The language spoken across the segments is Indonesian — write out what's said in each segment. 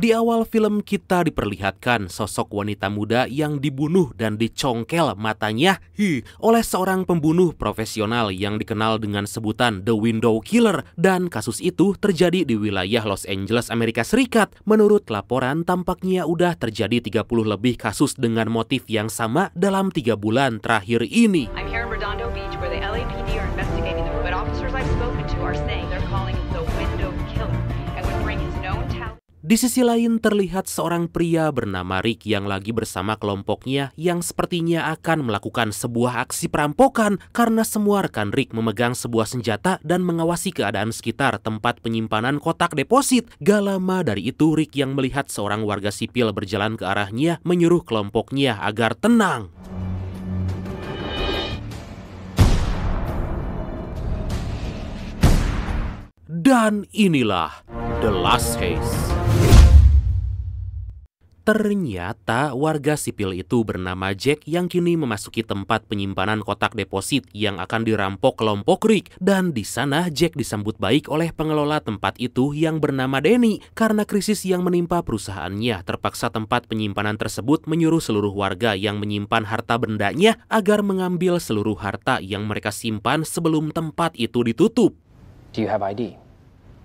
Di awal film kita diperlihatkan sosok wanita muda yang dibunuh dan dicongkel matanya oleh seorang pembunuh profesional yang dikenal dengan sebutan The Window Killer, dan kasus itu terjadi di wilayah Los Angeles, Amerika Serikat. Menurut laporan, tampaknya udah terjadi 30 lebih kasus dengan motif yang sama dalam 3 bulan terakhir ini. I'm here in Redondo Beach where the LAPD are investigating the but officers I've spoken to are saying they're calling him the Window Killer and would bring his known talent. Di sisi lain terlihat seorang pria bernama Rick yang lagi bersama kelompoknya yang sepertinya akan melakukan sebuah aksi perampokan karena semua rekan Rick memegang sebuah senjata dan mengawasi keadaan sekitar tempat penyimpanan kotak deposit. Gak lama dari itu Rick yang melihat seorang warga sipil berjalan ke arahnya menyuruh kelompoknya agar tenang. Dan inilah The Last Case. Ternyata warga sipil itu bernama Jack yang kini memasuki tempat penyimpanan kotak deposit yang akan dirampok kelompok Rick. Dan di sana Jack disambut baik oleh pengelola tempat itu yang bernama Danny. Karena krisis yang menimpa perusahaannya, terpaksa tempat penyimpanan tersebut menyuruh seluruh warga yang menyimpan harta bendanya agar mengambil seluruh harta yang mereka simpan sebelum tempat itu ditutup. Do you have ID?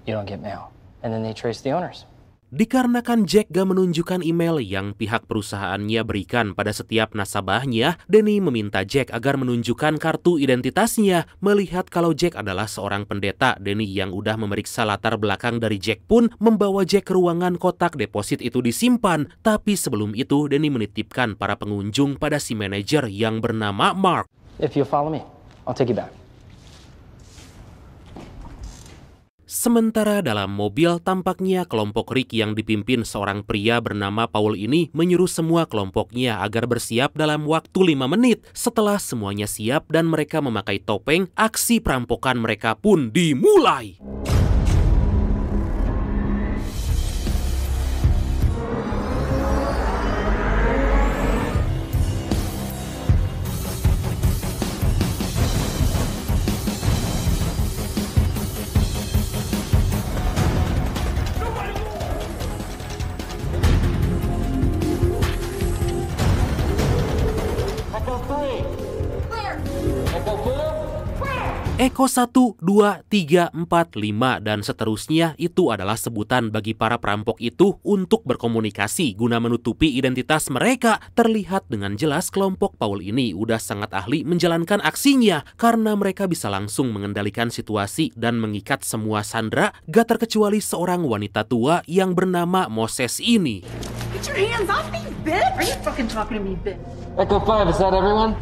You don't get mail. And then they trace the owners. Dikarenakan Jack gak menunjukkan email yang pihak perusahaannya berikan pada setiap nasabahnya, Danny meminta Jack agar menunjukkan kartu identitasnya. Melihat kalau Jack adalah seorang pendeta, Danny yang udah memeriksa latar belakang dari Jack pun membawa Jack ke ruangan kotak deposit itu disimpan. Tapi sebelum itu, Danny menitipkan para pengunjung pada si manajer yang bernama Mark. If you follow me, I'll take you back. Sementara dalam mobil, tampaknya kelompok Rick yang dipimpin seorang pria bernama Paul ini menyuruh semua kelompoknya agar bersiap dalam waktu 5 menit. Setelah semuanya siap dan mereka memakai topeng, aksi perampokan mereka pun dimulai. Eko 1, 2, 3, 4, 5, dan seterusnya itu adalah sebutan bagi para perampok itu untuk berkomunikasi guna menutupi identitas mereka. Terlihat dengan jelas kelompok Paul ini udah sangat ahli menjalankan aksinya karena mereka bisa langsung mengendalikan situasi dan mengikat semua sandera, gak terkecuali seorang wanita tua yang bernama Moses ini. Get your hands off me, bitch! Are you fucking talking to me, bitch? Echo 5, is that everyone?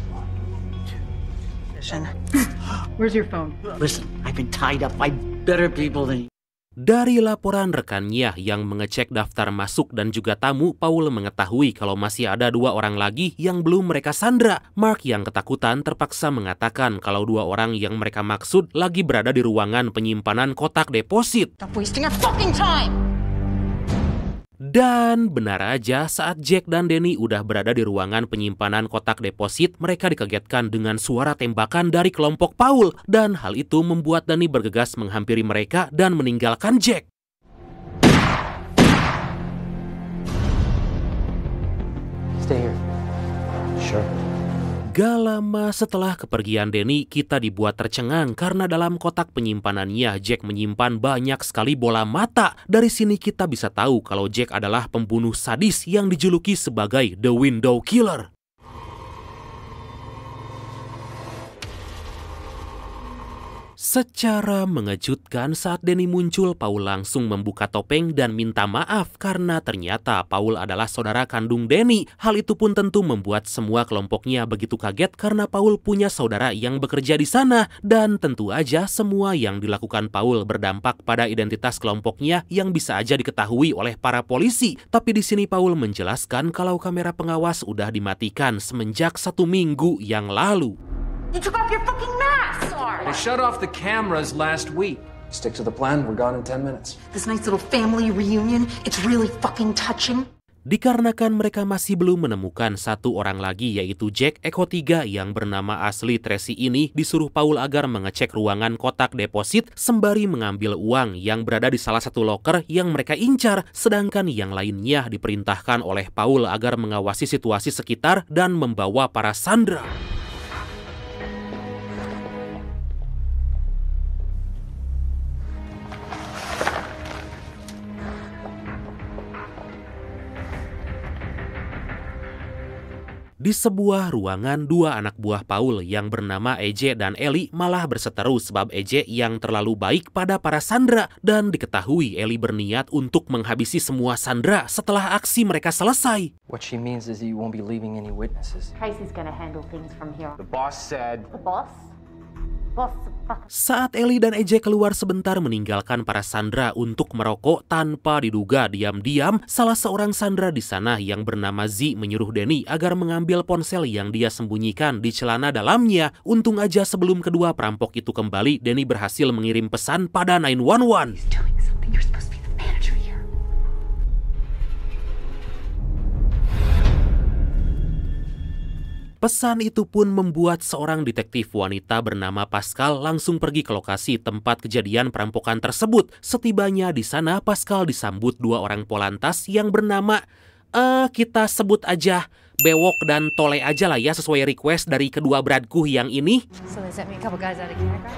Where's your phone? Listen, I've been tied up by better people than you. Dari laporan rekannya yang mengecek daftar masuk dan juga tamu, Paul mengetahui kalau masih ada 2 orang lagi yang belum mereka sandra. Mark yang ketakutan terpaksa mengatakan kalau 2 orang yang mereka maksud lagi berada di ruangan penyimpanan kotak deposit. Stop wasting our fucking time! Dan benar aja, saat Jack dan Danny udah berada di ruangan penyimpanan kotak deposit, mereka dikagetkan dengan suara tembakan dari kelompok Paul. Dan hal itu membuat Danny bergegas menghampiri mereka dan meninggalkan Jack. Stay here. Sure. Gak lama setelah kepergian Danny, kita dibuat tercengang karena dalam kotak penyimpanannya Jack menyimpan banyak sekali bola mata. Dari sini kita bisa tahu kalau Jack adalah pembunuh sadis yang dijuluki sebagai The Window Killer. Secara mengejutkan saat Danny muncul, Paul langsung membuka topeng dan minta maaf karena ternyata Paul adalah saudara kandung Danny. Hal itu pun tentu membuat semua kelompoknya begitu kaget karena Paul punya saudara yang bekerja di sana. Dan tentu aja semua yang dilakukan Paul berdampak pada identitas kelompoknya yang bisa aja diketahui oleh para polisi. Tapi di sini Paul menjelaskan kalau kamera pengawas udah dimatikan semenjak 1 minggu yang lalu. You took off your fucking mask! They shut off the cameras last week. Stick to the plan, we're gone in 10 minutes. This nice little family reunion, it's really fucking touching. Dikarenakan mereka masih belum menemukan satu orang lagi yaitu Jack, Echo 3 yang bernama asli Tracy ini disuruh Paul agar mengecek ruangan kotak deposit sembari mengambil uang yang berada di salah satu loker yang mereka incar, sedangkan yang lainnya diperintahkan oleh Paul agar mengawasi situasi sekitar dan membawa para sandera. Di sebuah ruangan, 2 anak buah Paul yang bernama EJ dan Ellie malah berseteru sebab EJ yang terlalu baik pada para sandera dan diketahui Ellie berniat untuk menghabisi semua sandera setelah aksi mereka selesai. What she means is you won't be leaving any witnesses. Tracy's gonna handle things from here. The boss said... The boss? Boss, fuck. Saat Ellie dan EJ keluar sebentar meninggalkan para sandera untuk merokok tanpa diduga diam-diam, salah seorang sandera di sana yang bernama Z menyuruh Danny agar mengambil ponsel yang dia sembunyikan di celana dalamnya. Untung aja sebelum kedua perampok itu kembali, Danny berhasil mengirim pesan pada 911. Doing something, you're supposed to be the manager here. Pesan itu pun membuat seorang detektif wanita bernama Pascal langsung pergi ke lokasi tempat kejadian perampokan tersebut. Setibanya di sana, Pascal disambut 2 orang polantas yang bernama, kita sebut aja Bewok dan Tole aja lah ya sesuai request dari kedua bradku yang ini. So they sent me a couple guys out of camera?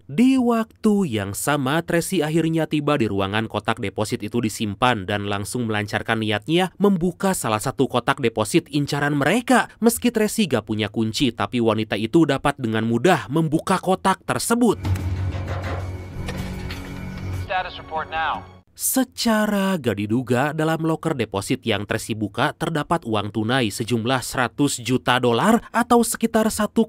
Di waktu yang sama, Tracy akhirnya tiba di ruangan kotak deposit itu disimpan dan langsung melancarkan niatnya membuka salah satu kotak deposit incaran mereka. Meski Tracy gak punya kunci, tapi wanita itu dapat dengan mudah membuka kotak tersebut. Status report now. Secara gak diduga, dalam loker deposit yang Tracy buka terdapat uang tunai sejumlah 100 juta dolar atau sekitar 1,6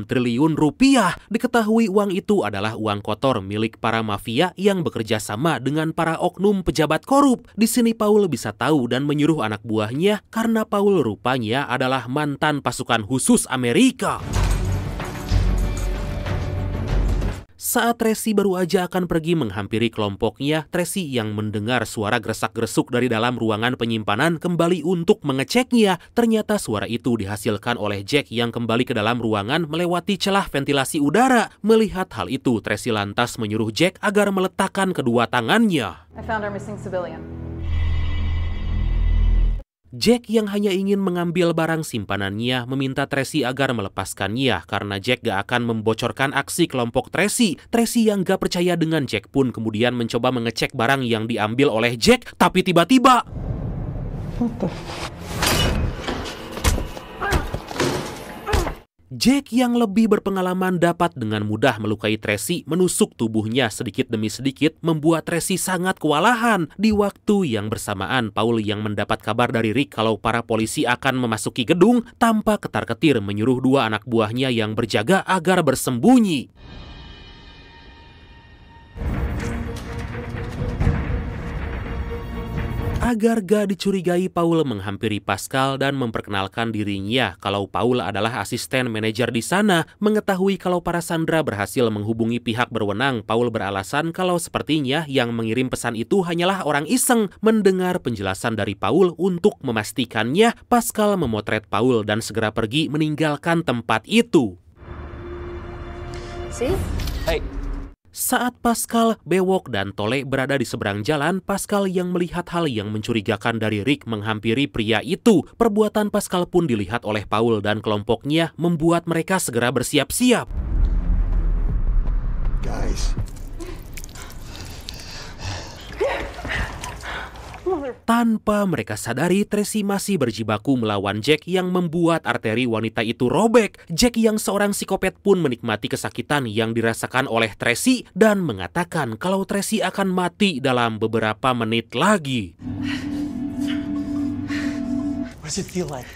triliun rupiah. Diketahui uang itu adalah uang kotor milik para mafia yang bekerja sama dengan para oknum pejabat korup. Di sini Paul bisa tahu dan menyuruh anak buahnya karena Paul rupanya adalah mantan pasukan khusus Amerika. Saat Tracy baru aja akan pergi menghampiri kelompoknya, Tracy yang mendengar suara gerasak-gerusuk dari dalam ruangan penyimpanan kembali untuk mengeceknya. Ternyata suara itu dihasilkan oleh Jack yang kembali ke dalam ruangan melewati celah ventilasi udara. Melihat hal itu, Tracy lantas menyuruh Jack agar meletakkan kedua tangannya. I found our missing civilian. Jack yang hanya ingin mengambil barang simpanannya meminta Tracy agar melepaskannya karena Jack gak akan membocorkan aksi kelompok Tracy. Tracy yang gak percaya dengan Jack pun kemudian mencoba mengecek barang yang diambil oleh Jack, tapi tiba-tiba... Jack yang lebih berpengalaman dapat dengan mudah melukai Tracy, menusuk tubuhnya sedikit demi sedikit, membuat Tracy sangat kewalahan. Di waktu yang bersamaan, Paul yang mendapat kabar dari Rick kalau para polisi akan memasuki gedung, tanpa ketar-ketir menyuruh 2 anak buahnya yang berjaga agar bersembunyi. Agar gak dicurigai, Paul menghampiri Pascal dan memperkenalkan dirinya kalau Paul adalah asisten manajer di sana. Mengetahui kalau para sandera berhasil menghubungi pihak berwenang, Paul beralasan kalau sepertinya yang mengirim pesan itu hanyalah orang iseng. Mendengar penjelasan dari Paul untuk memastikannya, Pascal memotret Paul dan segera pergi meninggalkan tempat itu. See? Hey. Saat Pascal, Bewok, dan Tole berada di seberang jalan, Pascal yang melihat hal yang mencurigakan dari Rick menghampiri pria itu. Perbuatan Pascal pun dilihat oleh Paul dan kelompoknya, membuat mereka segera bersiap-siap. Guys. Tanpa mereka sadari, Tracy masih berjibaku melawan Jack yang membuat arteri wanita itu robek. Jack yang seorang psikopat pun menikmati kesakitan yang dirasakan oleh Tracy dan mengatakan kalau Tracy akan mati dalam beberapa menit lagi. What does it feel like?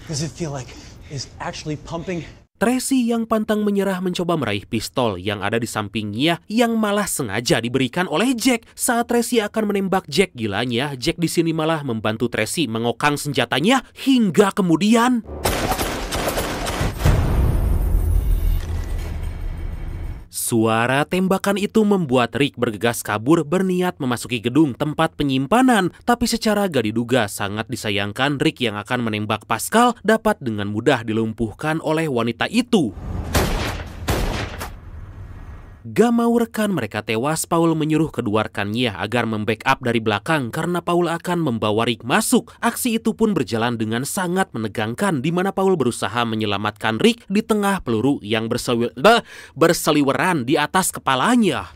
Does it feel like it's actually pumping? Tracy yang pantang menyerah mencoba meraih pistol yang ada di sampingnya yang malah sengaja diberikan oleh Jack. Saat Tracy akan menembak Jack, gilanya Jack di sini malah membantu Tracy mengokang senjatanya hingga kemudian suara tembakan itu membuat Rick bergegas kabur berniat memasuki gedung tempat penyimpanan. Tapi secara gak diduga sangat disayangkan Rick yang akan menembak Pascal dapat dengan mudah dilumpuhkan oleh wanita itu. Gak mau rekan mereka tewas, Paul menyuruh kedua rekannya agar membackup dari belakang karena Paul akan membawa Rick masuk. Aksi itu pun berjalan dengan sangat menegangkan di mana Paul berusaha menyelamatkan Rick di tengah peluru yang berseliweran di atas kepalanya.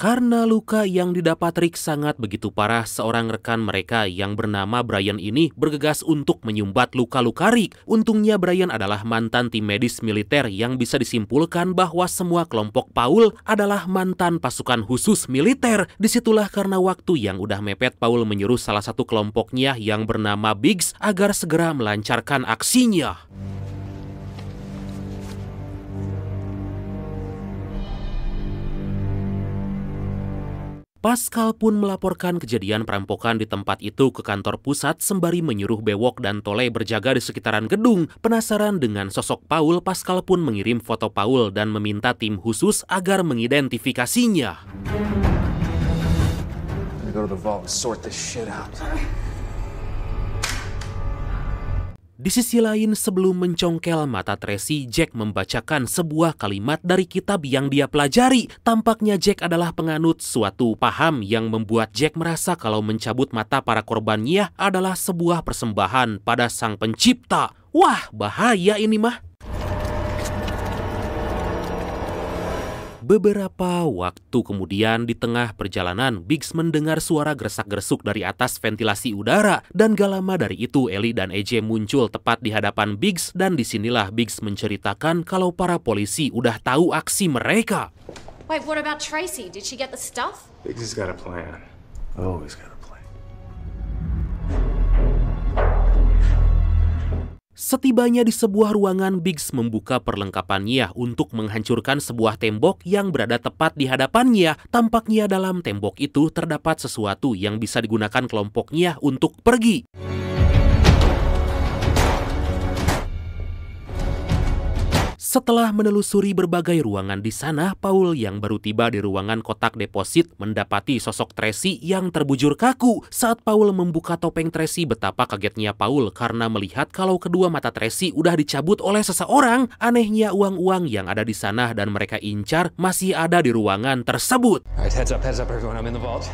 Karena luka yang didapat Rick sangat begitu parah, seorang rekan mereka yang bernama Brian ini bergegas untuk menyumbat luka-luka Rick. Untungnya Brian adalah mantan tim medis militer yang bisa disimpulkan bahwa semua kelompok Paul adalah mantan pasukan khusus militer. Disitulah karena waktu yang udah mepet, Paul menyuruh salah satu kelompoknya yang bernama Biggs agar segera melancarkan aksinya. Pascal pun melaporkan kejadian perampokan di tempat itu ke kantor pusat sembari menyuruh Bewok dan Tole berjaga di sekitaran gedung. Penasaran dengan sosok Paul, Pascal pun mengirim foto Paul dan meminta tim khusus agar mengidentifikasinya. Go to the vault and sort this shit out. Di sisi lain, sebelum mencongkel mata Tracy, Jack membacakan sebuah kalimat dari kitab yang dia pelajari. Tampaknya Jack adalah penganut suatu paham yang membuat Jack merasa kalau mencabut mata para korbannya adalah sebuah persembahan pada Sang Pencipta. Wah, bahaya ini mah. Beberapa waktu kemudian di tengah perjalanan, Biggs mendengar suara gersak-gersuk dari atas ventilasi udara dan gak lama dari itu Ellie dan AJ muncul tepat di hadapan Biggs dan disinilah Biggs menceritakan kalau para polisi udah tahu aksi mereka. Wait, what about Tracy? Did she get the stuff? Biggs has got a plan. Always got a plan. Setibanya di sebuah ruangan, Biggs membuka perlengkapannya untuk menghancurkan sebuah tembok yang berada tepat di hadapannya. Tampaknya dalam tembok itu terdapat sesuatu yang bisa digunakan kelompoknya untuk pergi. Setelah menelusuri berbagai ruangan di sana, Paul yang baru tiba di ruangan kotak deposit mendapati sosok Tracy yang terbujur kaku. Saat Paul membuka topeng Tracy, betapa kagetnya Paul karena melihat kalau kedua mata Tracy udah dicabut oleh seseorang. Anehnya uang-uang yang ada di sana dan mereka incar masih ada di ruangan tersebut. Alright, heads up everyone. I'm in the vault.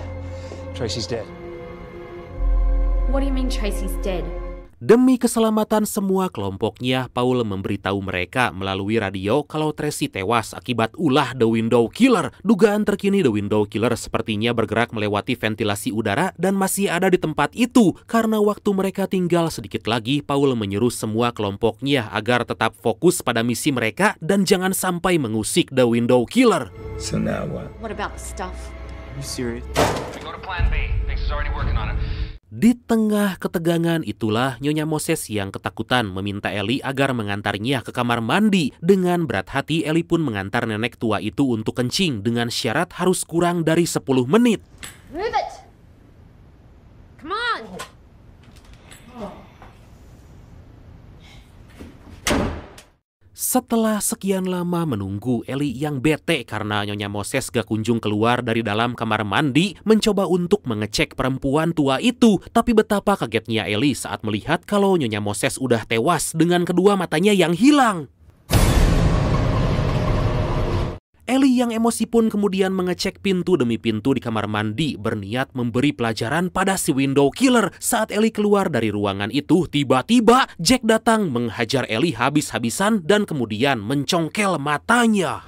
Tracy's dead. What do you mean Tracy's dead? Demi keselamatan semua kelompoknya, Paul memberitahu mereka melalui radio kalau Tracy tewas akibat ulah The Window Killer. Dugaan terkini The Window Killer sepertinya bergerak melewati ventilasi udara dan masih ada di tempat itu. Karena waktu mereka tinggal sedikit lagi, Paul menyuruh semua kelompoknya agar tetap fokus pada misi mereka dan jangan sampai mengusik The Window Killer. So now what? What about the stuff? Are you serious? We go to plan B. Biggs is already working on it. Di tengah ketegangan itulah Nyonya Moses yang ketakutan meminta Ellie agar mengantarnya ke kamar mandi. Dengan berat hati, Ellie pun mengantar nenek tua itu untuk kencing dengan syarat harus kurang dari 10 menit. Move it! Come on! Setelah sekian lama menunggu, Ellie yang bete karena Nyonya Moses gak kunjung keluar dari dalam kamar mandi mencoba untuk mengecek perempuan tua itu. Tapi betapa kagetnya Ellie saat melihat kalau Nyonya Moses udah tewas dengan kedua matanya yang hilang. Ellie yang emosi pun kemudian mengecek pintu demi pintu di kamar mandi berniat memberi pelajaran pada si window killer. Saat Ellie keluar dari ruangan itu, tiba-tiba Jack datang menghajar Ellie habis-habisan dan kemudian mencongkel matanya.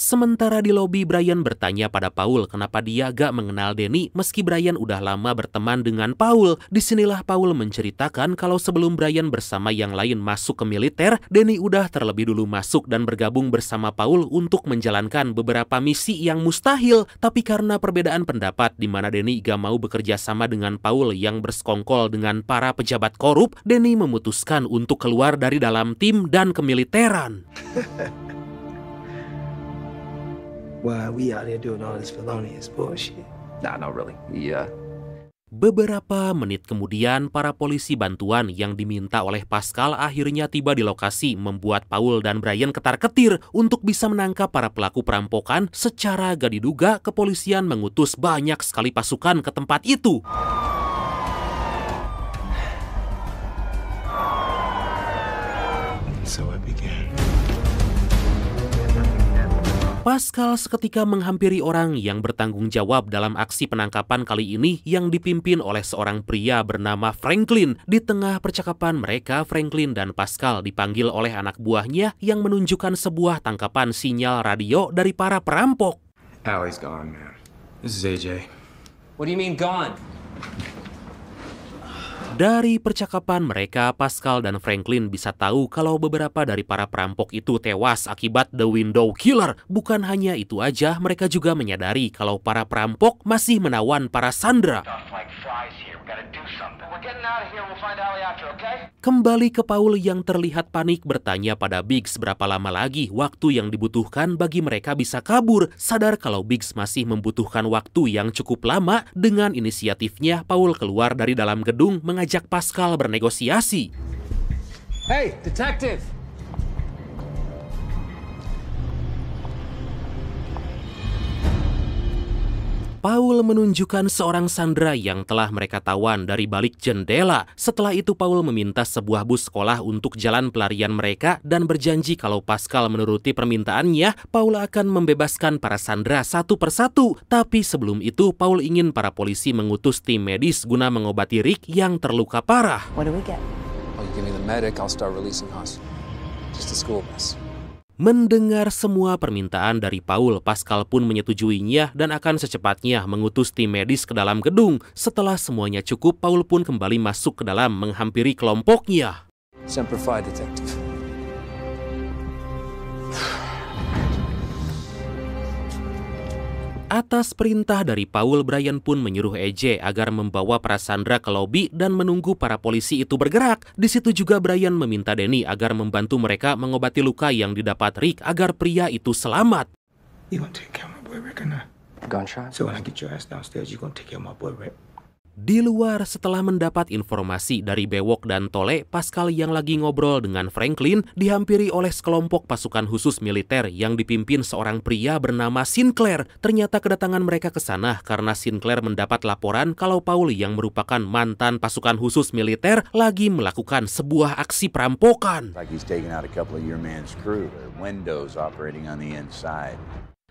Sementara di lobi, Brian bertanya pada Paul kenapa dia gak mengenal Danny meski Brian udah lama berteman dengan Paul. Disinilah Paul menceritakan kalau sebelum Brian bersama yang lain masuk ke militer, Danny udah terlebih dulu masuk dan bergabung bersama Paul untuk menjalankan beberapa misi yang mustahil. Tapi karena perbedaan pendapat di mana Danny gak mau bekerja sama dengan Paul yang bersekongkol dengan para pejabat korup, Danny memutuskan untuk keluar dari dalam tim dan kemiliteran. Why we out here doing all this felonious bullshit? Nah, not really. Beberapa menit kemudian, para polisi bantuan yang diminta oleh Pascal akhirnya tiba di lokasi, membuat Paul dan Brian ketar-ketir untuk bisa menangkap para pelaku perampokan. Secara gak diduga, kepolisian mengutus banyak sekali pasukan ke tempat itu. So it began. Pascal seketika menghampiri orang yang bertanggung jawab dalam aksi penangkapan kali ini yang dipimpin oleh seorang pria bernama Franklin. Di tengah percakapan mereka, Franklin dan Pascal dipanggil oleh anak buahnya yang menunjukkan sebuah tangkapan sinyal radio dari para perampok. Allie's gone, man. This is AJ. What do you mean gone? Dari percakapan mereka, Pascal dan Franklin bisa tahu kalau beberapa dari para perampok itu tewas akibat The Window Killer. Bukan hanya itu aja, mereka juga menyadari kalau para perampok masih menawan para sandera. Kembali ke Paul yang terlihat panik bertanya pada Biggs berapa lama lagi waktu yang dibutuhkan bagi mereka bisa kabur. Sadar kalau Biggs masih membutuhkan waktu yang cukup lama, dengan inisiatifnya Paul keluar dari dalam gedung mengajak Pascal bernegosiasi. Hey, detective! Paul menunjukkan seorang sandera yang telah mereka tawan dari balik jendela. Setelah itu Paul meminta sebuah bus sekolah untuk jalan pelarian mereka dan berjanji kalau Pascal menuruti permintaannya, Paul akan membebaskan para sandera satu persatu. Tapi sebelum itu, Paul ingin para polisi mengutus tim medis guna mengobati Rick yang terluka parah. What do we get? Oh, you give me the medic, I'll start releasing hostages. Just a school bus. Mendengar semua permintaan dari Paul, Pascal pun menyetujuinya dan akan secepatnya mengutus tim medis ke dalam gedung. Setelah semuanya cukup, Paul pun kembali masuk ke dalam menghampiri kelompoknya. Semper Fi, detective. Atas perintah dari Paul, Brian pun menyuruh AJ agar membawa para sandera ke lobi dan menunggu para polisi itu bergerak. Di situ juga Brian meminta Danny agar membantu mereka mengobati luka yang didapat Rick agar pria itu selamat. You gonna take care of my boy Rick or not? Gunshot? So when I get your ass downstairs, you gonna take care of my boy Rick? Di luar, setelah mendapat informasi dari Bewok dan Tole, Pascal yang lagi ngobrol dengan Franklin dihampiri oleh sekelompok pasukan khusus militer yang dipimpin seorang pria bernama Sinclair. Ternyata kedatangan mereka ke sana karena Sinclair mendapat laporan kalau Paul yang merupakan mantan pasukan khusus militer lagi melakukan sebuah aksi perampokan. Like he's taking out a couple of your man's crew. There are windows operating on the inside.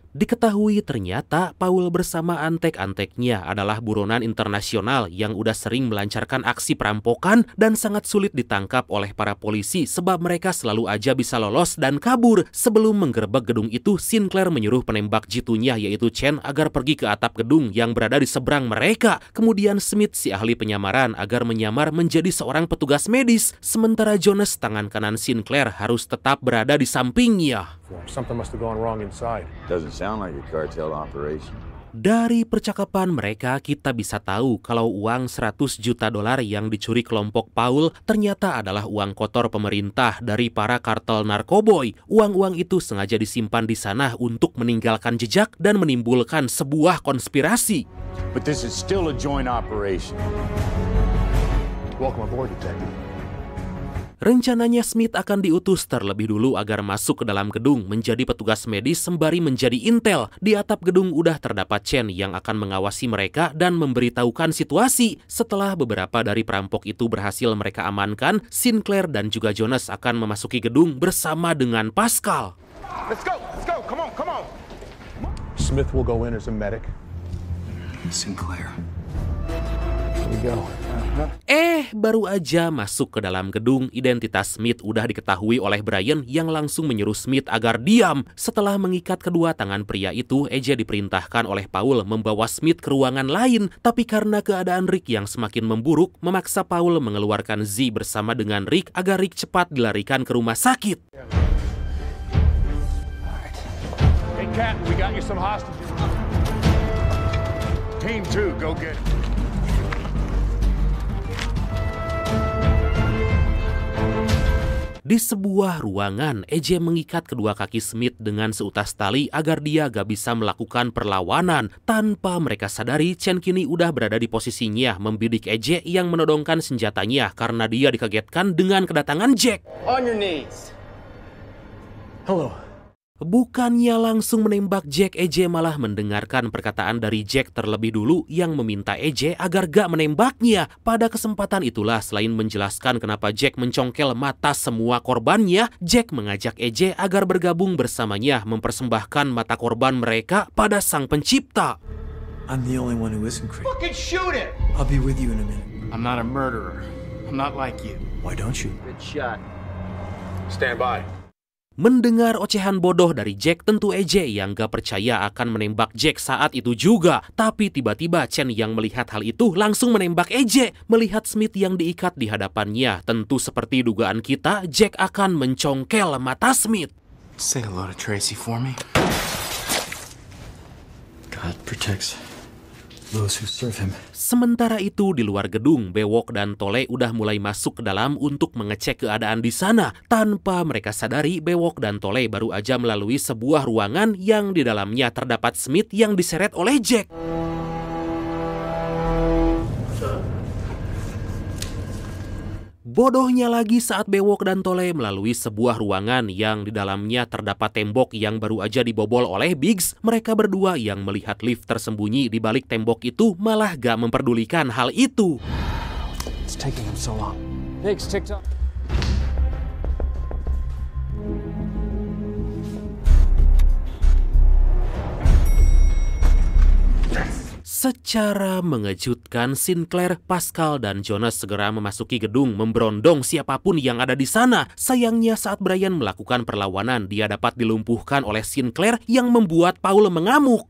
Diketahui ternyata Paul bersama antek-anteknya adalah buronan internasional yang udah sering melancarkan aksi perampokan dan sangat sulit ditangkap oleh para polisi sebab mereka selalu aja bisa lolos dan kabur. Sebelum menggerebek gedung itu, Sinclair menyuruh penembak jitunya yaitu Chen agar pergi ke atap gedung yang berada di seberang mereka. Kemudian Smith, si ahli penyamaran, agar menyamar menjadi seorang petugas medis. Sementara Jonas, tangan kanan Sinclair, harus tetap berada di sampingnya. Something must have gone wrong inside. Doesn't sound like a cartel operation. Dari percakapan mereka, kita bisa tahu kalau uang $100 juta yang dicuri kelompok Paul ternyata adalah uang kotor pemerintah dari para kartel narkoboy. Uang-uang itu sengaja disimpan di sana untuk meninggalkan jejak dan menimbulkan sebuah konspirasi. But this is still a joint operation. Welcome aboard, detective. Rencananya Smith akan diutus terlebih dulu agar masuk ke dalam gedung menjadi petugas medis sembari menjadi intel. Di atap gedung udah terdapat Chen yang akan mengawasi mereka dan memberitahukan situasi. Setelah beberapa dari perampok itu berhasil mereka amankan, Sinclair dan juga Jonas akan memasuki gedung bersama dengan Pascal. Let's go, come on. Smith will go in as a medic. Sinclair. Here we go. Baru aja masuk ke dalam gedung, identitas Smith udah diketahui oleh Brian yang langsung menyuruh Smith agar diam. Setelah mengikat kedua tangan pria itu, AJ diperintahkan oleh Paul membawa Smith ke ruangan lain. Tapi karena keadaan Rick yang semakin memburuk, memaksa Paul mengeluarkan Z bersama dengan Rick agar Rick cepat dilarikan ke rumah sakit. Hey Cat, we got you some hostages. Team 2, go get it. Di sebuah ruangan, AJ mengikat kedua kaki Smith dengan seutas tali agar dia gak bisa melakukan perlawanan. Tanpa mereka sadari, Chen kini udah berada di posisinya membidik AJ yang menodongkan senjatanya karena dia dikagetkan dengan kedatangan Jack. On your knees. Hello. Bukannya langsung menembak Jack, AJ malah mendengarkan perkataan dari Jack terlebih dulu yang meminta AJ agar gak menembaknya. Pada kesempatan itulah, selain menjelaskan kenapa Jack mencongkel mata semua korbannya, Jack mengajak AJ agar bergabung bersamanya mempersembahkan mata korban mereka pada Sang Pencipta. I'm the only one who isn't crazy. Fucking shoot it! I'll be with you in a minute. I'm not a murderer. I'm not like you. Why don't you? Good shot. Stand by. Mendengar ocehan bodoh dari Jack, tentu AJ yang gak percaya akan menembak Jack saat itu juga. Tapi tiba-tiba Chen yang melihat hal itu langsung menembak AJ. Melihat Smith yang diikat di hadapannya, tentu seperti dugaan kita, Jack akan mencongkel mata Smith. Say hello to Tracy for me. God protects those who serve him. Sementara itu di luar gedung, Bewok dan Tole udah mulai masuk ke dalam untuk mengecek keadaan di sana. Tanpa mereka sadari, Bewok dan Tole baru aja melalui sebuah ruangan yang di dalamnya terdapat Smith yang diseret oleh Jack. Bodohnya lagi saat Bewok dan Tole melalui sebuah ruangan yang di dalamnya terdapat tembok yang baru aja dibobol oleh Biggs, mereka berdua yang melihat lift tersembunyi di balik tembok itu malah gak memperdulikan hal itu. It's taking him so long. Biggs, TikTok. Secara mengejutkan, Sinclair, Pascal, dan Jonas segera memasuki gedung memberondong siapapun yang ada di sana. Sayangnya saat Brian melakukan perlawanan, dia dapat dilumpuhkan oleh Sinclair yang membuat Paul mengamuk.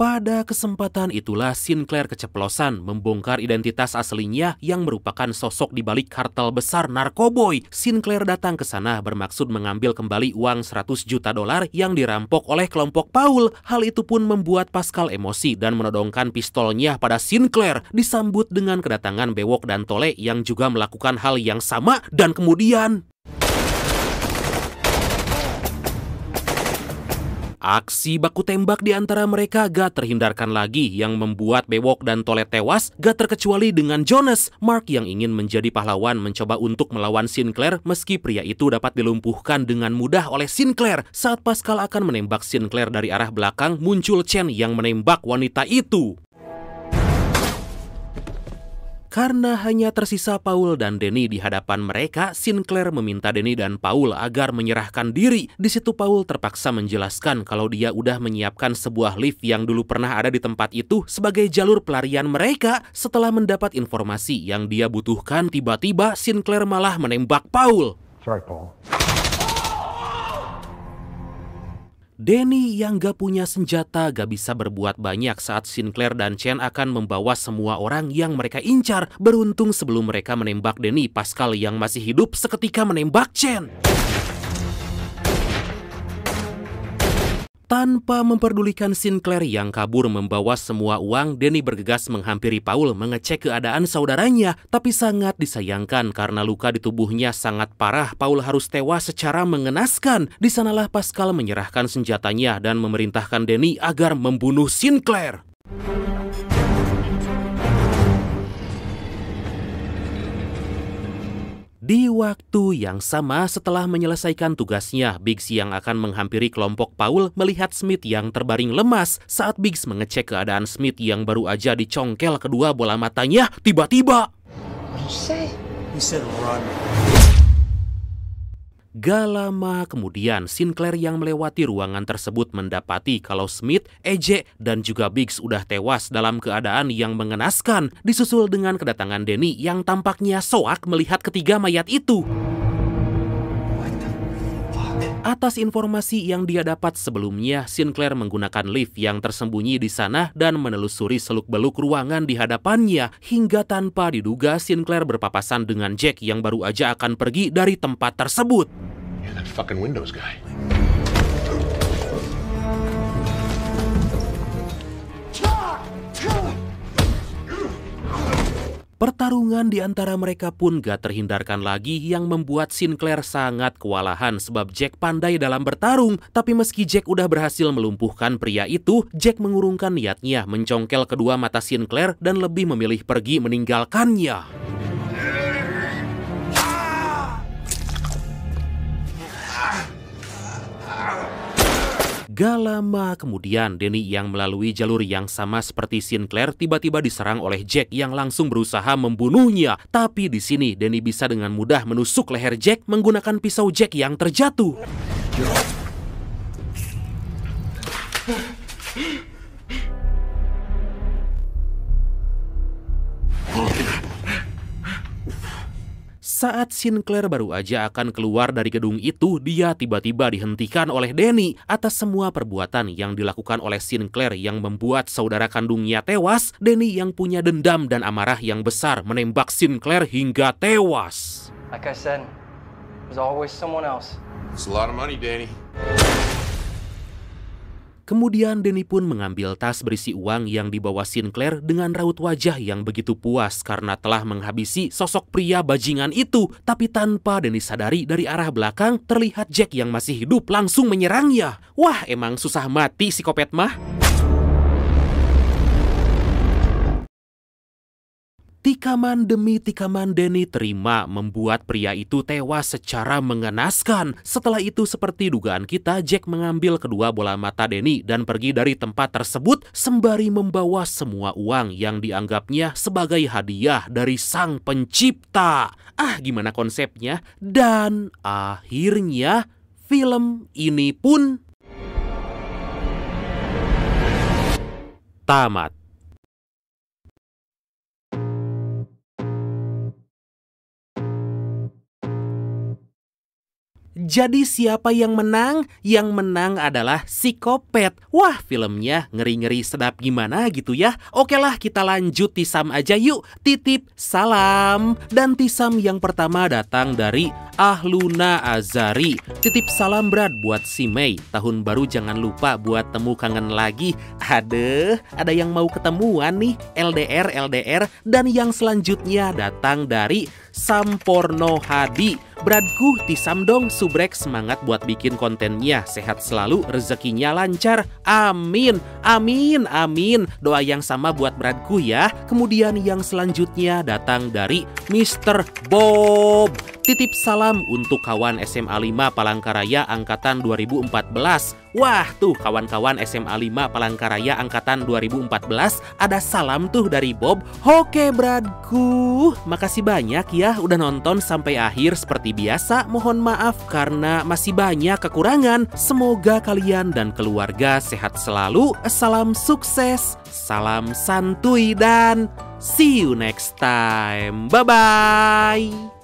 Pada kesempatan itulah Sinclair keceplosan membongkar identitas aslinya yang merupakan sosok di balik kartel besar narkoboy. Sinclair datang ke sana bermaksud mengambil kembali uang $100 juta yang dirampok oleh kelompok Paul. Hal itu pun membuat Pascal emosi dan menodongkan pistolnya pada Sinclair. Disambut dengan kedatangan Bewok dan Tole yang juga melakukan hal yang sama dan kemudian aksi baku tembak di antara mereka gak terhindarkan lagi yang membuat Bewok dan Tole tewas, gak terkecuali dengan Jonas. Mark yang ingin menjadi pahlawan mencoba untuk melawan Sinclair meski pria itu dapat dilumpuhkan dengan mudah oleh Sinclair. Saat Pascal akan menembak Sinclair dari arah belakang, muncul Chen yang menembak wanita itu. Karena hanya tersisa Paul dan Danny di hadapan mereka, Sinclair meminta Danny dan Paul agar menyerahkan diri. Di situ Paul terpaksa menjelaskan kalau dia udah menyiapkan sebuah lift yang dulu pernah ada di tempat itu sebagai jalur pelarian mereka. Setelah mendapat informasi yang dia butuhkan, tiba-tiba Sinclair malah menembak Paul. Sorry, Paul. Danny yang gak punya senjata gak bisa berbuat banyak saat Sinclair dan Chen akan membawa semua orang yang mereka incar. Beruntung sebelum mereka menembak Danny, Pascal yang masih hidup seketika menembak Chen. Tanpa memperdulikan Sinclair yang kabur membawa semua uang, Danny bergegas menghampiri Paul mengecek keadaan saudaranya. Tapi sangat disayangkan karena luka di tubuhnya sangat parah, Paul harus tewas secara mengenaskan. Di sanalah Pascal menyerahkan senjatanya dan memerintahkan Danny agar membunuh Sinclair. Di waktu yang sama, setelah menyelesaikan tugasnya, Biggs yang akan menghampiri kelompok Paul melihat Smith yang terbaring lemas. Saat Biggs mengecek keadaan Smith yang baru aja dicongkel kedua bola matanya, tiba-tiba... Gak lama kemudian, Sinclair yang melewati ruangan tersebut mendapati kalau Smith, EJ, dan juga Biggs udah tewas dalam keadaan yang mengenaskan, disusul dengan kedatangan Danny yang tampaknya soak melihat ketiga mayat itu. Atas informasi yang dia dapat sebelumnya, Sinclair menggunakan lift yang tersembunyi di sana dan menelusuri seluk-beluk ruangan di hadapannya, hingga tanpa diduga Sinclair berpapasan dengan Jack yang baru aja akan pergi dari tempat tersebut. Yeah, that fucking Windows guy. Pertarungan di antara mereka pun gak terhindarkan lagi yang membuat Sinclair sangat kewalahan sebab Jack pandai dalam bertarung. Tapi meski Jack udah berhasil melumpuhkan pria itu, Jack mengurungkan niatnya mencongkel kedua mata Sinclair dan lebih memilih pergi meninggalkannya. Gak lama kemudian, Danny yang melalui jalur yang sama seperti Sinclair tiba-tiba diserang oleh Jack yang langsung berusaha membunuhnya. Tapi di sini Danny bisa dengan mudah menusuk leher Jack menggunakan pisau Jack yang terjatuh. Saat Sinclair baru aja akan keluar dari gedung itu, dia tiba-tiba dihentikan oleh Danny. Atas semua perbuatan yang dilakukan oleh Sinclair yang membuat saudara kandungnya tewas, Danny yang punya dendam dan amarah yang besar menembak Sinclair hingga tewas. Like I said, there's always someone else. It's a lot of money, Danny. Kemudian Danny pun mengambil tas berisi uang yang dibawa Sinclair dengan raut wajah yang begitu puas karena telah menghabisi sosok pria bajingan itu. Tapi tanpa Danny sadari, dari arah belakang terlihat Jack yang masih hidup langsung menyerangnya. Wah, emang susah mati psikopat mah. Tikaman demi tikaman Danny terima membuat pria itu tewas secara mengenaskan. Setelah itu, seperti dugaan kita, Jack mengambil kedua bola mata Danny dan pergi dari tempat tersebut sembari membawa semua uang yang dianggapnya sebagai hadiah dari sang pencipta. Gimana konsepnya? Dan akhirnya film ini pun tamat. Jadi siapa yang menang? Yang menang adalah psikopat. Wah, filmnya ngeri-ngeri sedap gimana gitu ya. Oke lah, kita lanjut tisam aja yuk. Titip salam. Dan tisam yang pertama datang dari Ahluna Azari. Titip salam berat buat si Mei. Tahun baru jangan lupa buat temu kangen lagi. Aduh, ada yang mau ketemuan nih. LDR. Dan yang selanjutnya datang dari Samporno Hadi. Bradku, tisam dong, subrek, semangat buat bikin kontennya. Sehat selalu, rezekinya lancar. Amin, amin, amin. Doa yang sama buat Bradku ya. Kemudian yang selanjutnya datang dari Mr. Bob. Titip salam untuk kawan SMA 5 Palangkaraya angkatan 2014. Wah, tuh kawan-kawan SMA 5 Palangkaraya angkatan 2014, ada salam tuh dari Bob. Oke, Bradku, makasih banyak ya udah nonton sampai akhir. Seperti biasa, mohon maaf karena masih banyak kekurangan. Semoga kalian dan keluarga sehat selalu. Salam sukses, salam santuy, dan see you next time. Bye-bye.